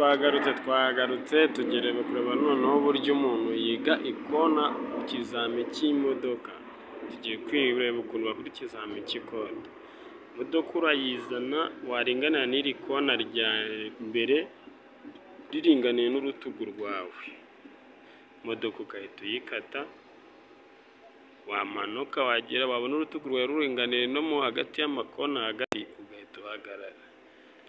Twagarutse tugereye kureba noneho uburyo umuntu yiga ikona ku kizami cy'imodoka. Tugiye kwireba ukuntu bakora ikizami cy'ikona. Imodoka urayizana waringanira n'iri kona rya mbere riringaniye n'urutugu rwawe. Imodoka ugahita uyikata, wamanuka wagera wabona urutugu rwawe ruringaniye no mu hagati y'amakona hagati ugahita uhagarara.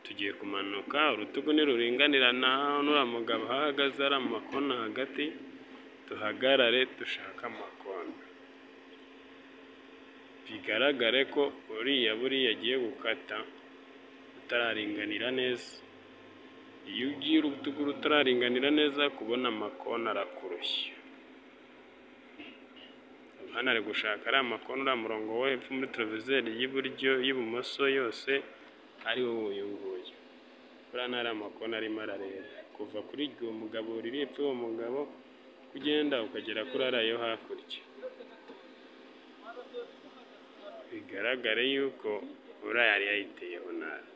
Tugiye kumanuka urutugu niruringanira na nura mugabo ahagaze ari amakona hagati, tuhagarare dushaka amakona. Bigaragare ko buriya agiye gukata utararinganira neza. Iyo ugiye urutugu rutararinganira neza kubona amakona arakurushya. Hano ari gushaka ari amakona uriya murongo wo hepfo muri televiseri y'iburyo y'ibumoso yose ari wo uyu nguyu. Buriya ntari amakona arimo arareba. Kuva kuri uwo mugabo uri hepfo y'uwo mugabo ugenda ukagera kuri ariya yo hakurya. Bigaragare yuko uriya yari yayiteyeho nabi.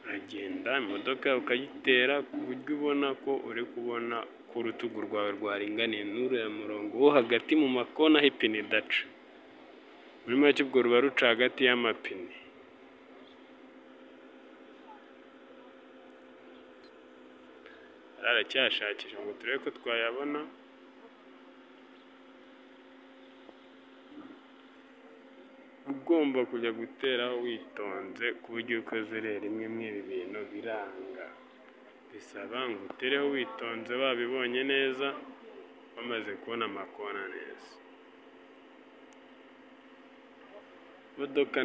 Uragenda imodoka ukayitera ku buryo ubona ko uri kubona ko urutugu rwawe rwaringaniye n'uriya murongo wo hagati mu makona aho ipine idaca. Muri make ubwo ruba ruca hagati y'amapine. Aracyashakisha ngo turebe ko twayabona. Ugomba kujya guteraho witonze ku buryo ukoze rero imwe mw'ibi bintu biranga. Bisaba ngo utereho witonze wabibonye neza wamaze kubona amakona neza. Imodoka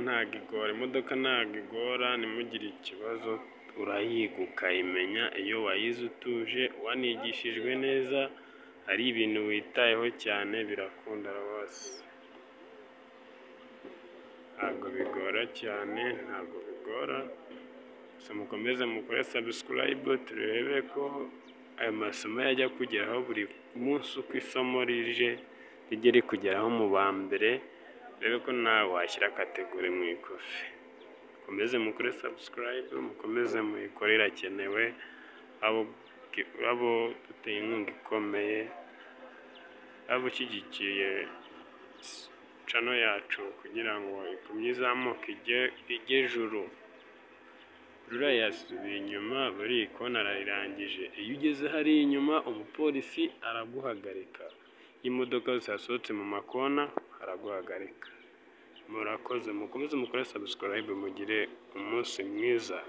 ntago igora ntimugire ikibazo, urayiga ukayimenya iyo wayize utuje wanigishijwe neza, ari ibintu witayeho cyane birakunda rwose. Ntabwo bigora cyane, ntabwo bigora. Gusa mukomeze mukore subscribe turebe ko ayo masomo yajya kugeraho buri munsi uko isomo rije rijye rikugeraho mu ba mbere. Rebe ko nawe washyira kategori mu ikofi. Mukomeze mukore subscribe, mukomeze muyikore irakenewe. Abo duteye inkunga ikomeye, abo ushyigikiye channel yacu kugira ngo ikomye izamuke ijye juru. Ruriya yasubiye inyuma buri ikona ararirangije. Iyo ugeze hariya inyuma umupolisi araguhagarika. Iyo imodoka zasohotse mu makona araguhagarika. Murakoze mukomeze mukore subscribe mugire umunsi mwiza.